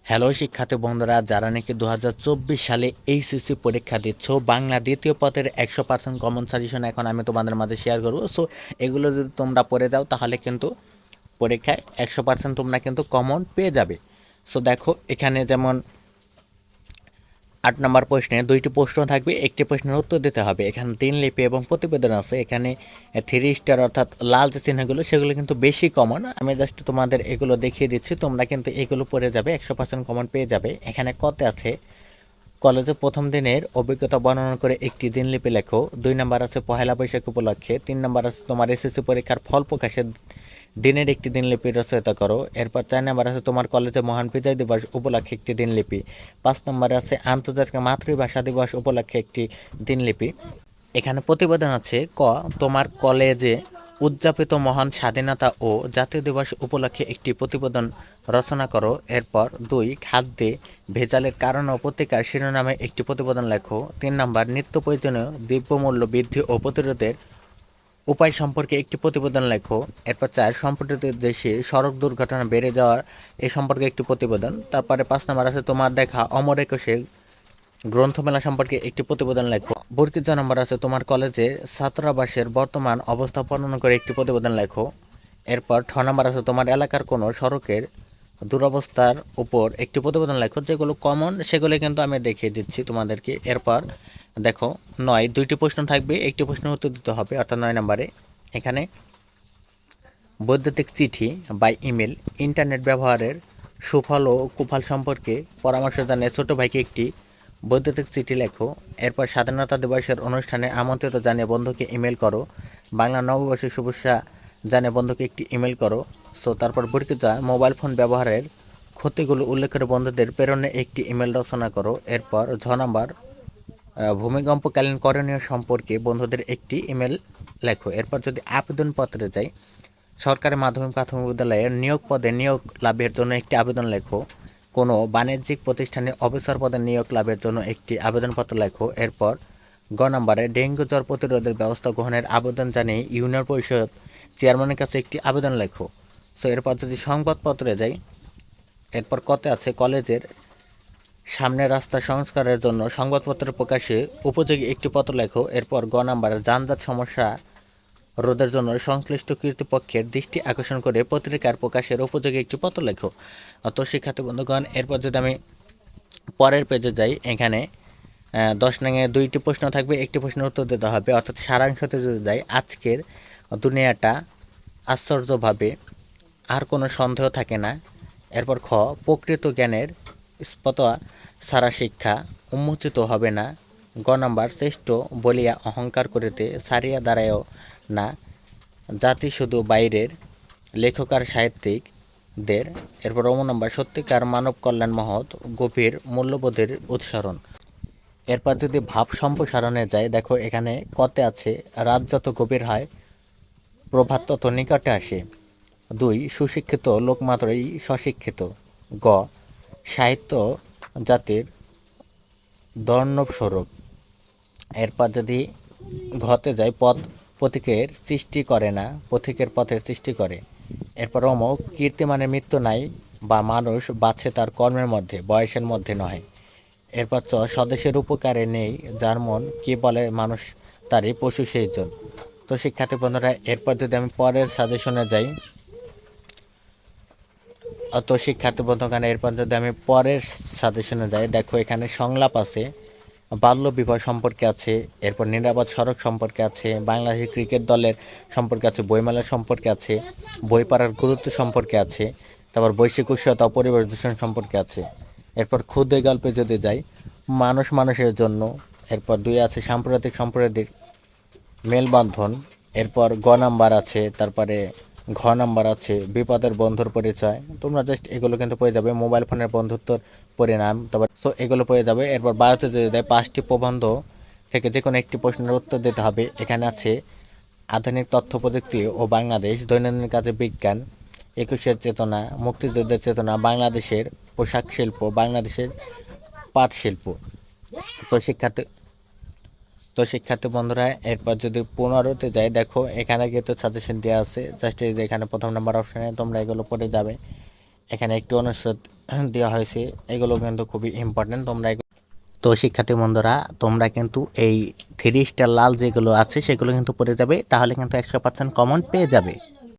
Hello শিক্ষার্থী বন্ধুরা, যারা নাকি 2024 সালে এইচএসসি পরীক্ষা দিচ্ছ, বাংলা দ্বিতীয় পত্রের 100% কমন সাজেশন এখন আমি তোমাদের মাঝে শেয়ার করবো। সো এগুলো যদি তোমরা পড়ে যাও তাহলে কিন্তু পরীক্ষায় 100% তোমরা কিন্তু কমন পেয়ে যাবে। সো দেখো এখানে যেমন 8 নম্বর প্রশ্নে 2টি প্রশ্ন থাকবে, একটি প্রশ্নের উত্তর দিতে হবে। এখানে দিনলিপি এবং প্রতিবেদন আছে। এখানে 3 স্টার অর্থাৎ লাল যে চিহ্নগুলো সেগুলো কিন্তু বেশি কমন। আমি জাস্ট তোমাদের এগুলো দেখিয়ে দিচ্ছি, তোমরা কিন্তু এগুলো পড়ে যাবে, 100% কমন পেয়ে যাবে। এখানে কতে আছে কলেজে প্রথম দিনের অভিজ্ঞতা বর্ণনা করে একটি দিনলিপি লেখো। 2 নম্বর আছে পহেলা বৈশাখ উপলক্ষে। 3 নম্বর আছে তোমার এসএসসি পরীক্ষার ফল প্রকাশের দিনের একটি দিনলিপি রচয়িতা করো। এরপর 4 নম্বর আছে তোমার কলেজে মহান বিজয় দিবস উপলক্ষে একটি দিনলিপি। 5 নম্বরে আছে আন্তর্জাতিক মাতৃভাষা দিবস উপলক্ষে একটি দিনলিপি। এখানে প্রতিবেদন আছে তোমার কলেজে উদযাপিত মহান স্বাধীনতা ও জাতীয় দিবস উপলক্ষে একটি প্রতিবেদন রচনা করো। এরপর 2 খাদ্যে ভেজালের কারণ ও প্রতিকার শিরোনামে একটি প্রতিবেদন লেখো। 3 নম্বর নিত্য প্রয়োজনীয় দ্রব্যমূল্য বৃদ্ধি ও প্রতিরোধের উপায় সম্পর্কে একটি প্রতিবেদন লেখো। এরপর 4 সম্প্রতি দেশে সড়ক দুর্ঘটনা বেড়ে যাওয়ার এ সম্পর্কে একটি প্রতিবেদন। তারপরে 5 নম্বর আছে তোমার দেখা অমর একুশের গ্রন্থমেলা সম্পর্কে একটি প্রতিবেদন লেখো। বর্গিত নম্বর আছে তোমার কলেজে ছাত্রাবাসের বর্তমান অবস্থা বর্ণনা করে একটি প্রতিবেদন লেখো। এরপর 6 নম্বর আছে তোমার এলাকার কোনো সড়কের দুরবস্থার উপর একটি প্রতিবেদন লেখো। যেগুলো কমন সেগুলো কিন্তু আমি দেখিয়ে দিচ্ছি তোমাদেরকে। এরপর দেখো 9 2টি প্রশ্ন থাকবে, একটি প্রশ্নের উত্তর দিতে হবে, অর্থাৎ 9 নম্বরে। এখানে বৈদ্যুতিক চিঠি বা ইমেল ইন্টারনেট ব্যবহারের সুফল ও কুফল সম্পর্কে পরামর্শ জানিয়ে ছোট ভাইকে একটি বৈদ্যুতিক চিঠি লেখো। এরপর স্বাধীনতা দিবসের অনুষ্ঠানে আমন্ত্রিত জানিয়ে বন্ধুকে ইমেল করো। বাংলা নববর্ষের শুভেচ্ছা জানিয়ে বন্ধুকে একটি ইমেল করো। সো তারপর বর্গিত মোবাইল ফোন ব্যবহারের ক্ষতিগুলো উল্লেখ করে বন্ধুদের প্রেরণে একটি ইমেল রচনা করো। এরপর 6 নম্বর ভূমিকম্পকালীন করণীয় সম্পর্কে বন্ধুদের একটি ইমেল লেখো। এরপর যদি আবেদনপত্রে যাই, সরকারি মাধ্যমিক প্রাথমিক বিদ্যালয়ের নিয়োগ পদে নিয়োগ লাভের জন্য একটি আবেদন লেখো। কোনো বাণিজ্যিক প্রতিষ্ঠানে অফিসার পদে নিয়োগ লাভের জন্য একটি আবেদনপত্র লেখো। এরপর নম্বরে ডেঙ্গু জ্বর প্রতিরোধের ব্যবস্থা গ্রহণের আবেদন জানিয়ে ইউনিয়ন পরিষদ চেয়ারম্যানের কাছে একটি আবেদন লেখো। সো এরপর যদি সংবাদপত্রে যাই, এরপর কতে আছে কলেজের সামনের রাস্তা সংস্কারের জন্য সংবাদপত্র প্রকাশে উপযোগী একটি পত্র লেখো। এরপর নম্বরে যানজট সমস্যা রোধের জন্য সংশ্লিষ্ট কর্তৃপক্ষের দৃষ্টি আকর্ষণ করে পত্রিকার প্রকাশের উপযোগী একটি পত্র লেখো। তো শিক্ষার্থী বন্ধুগণ, এরপর যদি আমি পরের পেজে যাই, এখানে 10 নং 2টি প্রশ্ন থাকবে, একটি প্রশ্নের উত্তর দিতে হবে, অর্থাৎ সারাংশতে যদি যাই, আজকের দুনিয়াটা আশ্চর্যভাবে আর কোনো সন্দেহ থাকে না। এরপর প্রকৃত জ্ঞানের স্পত সারা শিক্ষা উন্মোচিত হবে না। নম্বর শ্রেষ্ঠ বলিয়া অহংকার করিতে সারিয়া দাঁড়ায়ও না জাতি শুধু বাইরের লেখক আর সাহিত্যিকদের। এরপর নম্বর সত্যিকার মানব কল্যাণ মহৎ গভীর মূল্যবোধের উৎসরণ। এরপর যদি ভাব সম্প্রসারণে যায়, দেখো এখানে কতে আছে রাত যত গভীর হয় প্রভাত তত নিকটে আসে। 2 সুশিক্ষিত লোক মাত্রই স্বশিক্ষিত। সাহিত্য জাতির দর্ণবস্বরূপ। এরপর যদি ঘতে যায়, পথিকের সৃষ্টি করে না, পথিকের পথের সৃষ্টি করে। এরপর কীর্তিমানের মৃত্যু নাই, বা মানুষ বাঁচে তার কর্মের মধ্যে, বয়সের মধ্যে নয়। এরপর স্বদেশের উপকারে নেই যার মন, কি বলে মানুষ তারই পশু সেই জন। তো শিক্ষার্থী বন্ধুরা, এরপর যদি আমি পরের সাজেশনে যাই, তো শিক্ষার্থী বন্ধুগণ, এরপর যদি আমি পরের সাজেশনে যাই, দেখো এখানে সংলাপ আছে, বাল্য বিবাহ সম্পর্কে আছে, এরপর নিরাপদ সড়ক সম্পর্কে আছে, বাংলাদেশের ক্রিকেট দলের সম্পর্কে আছে, বইমেলা সম্পর্কে আছে, বই পড়ার গুরুত্ব সম্পর্কে আছে, তারপর বৈশ্বিক উষ্ণতা ও পরিবেশ দূষণ সম্পর্কে আছে। এরপর ক্ষুদে গল্পে যদি যাই, মানুষ মানুষের জন্য। এরপর 2 আছে সাম্প্রদায়িক সম্প্রদায়ের মেলবন্ধন। এরপর নাম্বার আছে, তারপরে নাম্বার আছে বিপদের বন্ধুর পরিচয়। তোমরা জাস্ট এগুলো কিন্তু পেয়ে যাবে, মোবাইল ফোনের বন্ধুত্বর পরিণাম, তারপর সো এগুলো পেয়ে যাবে। এরপর বায়োতে যদি দেয়, 5টি প্রবন্ধ থেকে যে কোনো একটি প্রশ্নের উত্তর দিতে হবে। এখানে আছে আধুনিক তথ্য প্রযুক্তি ও বাংলাদেশ, দৈনন্দিন কাজে বিজ্ঞান, 21-এর চেতনা, মুক্তিযুদ্ধের চেতনা, বাংলাদেশের পোশাক শিল্প, বাংলাদেশের পাট শিল্প। তো শিক্ষার্থী বন্ধুরা, এরপর যদি 15তে যাই, দেখো এখানে কিন্তু সাজেশন দেওয়া আছে। জাস্ট এই যে এখানে প্রথম নাম্বার অপশানে তোমরা এগুলো পড়ে যাবে। এখানে একটু অনুচ্ছেদ দেওয়া হয়েছে, এগুলো কিন্তু খুবই ইম্পর্টেন্ট। তো শিক্ষার্থী বন্ধুরা, তোমরা কিন্তু এই 3 স্টার লাল যেগুলো আছে সেগুলো কিন্তু পড়ে যাবে, তাহলে কিন্তু 100% কমন পেয়ে যাবে।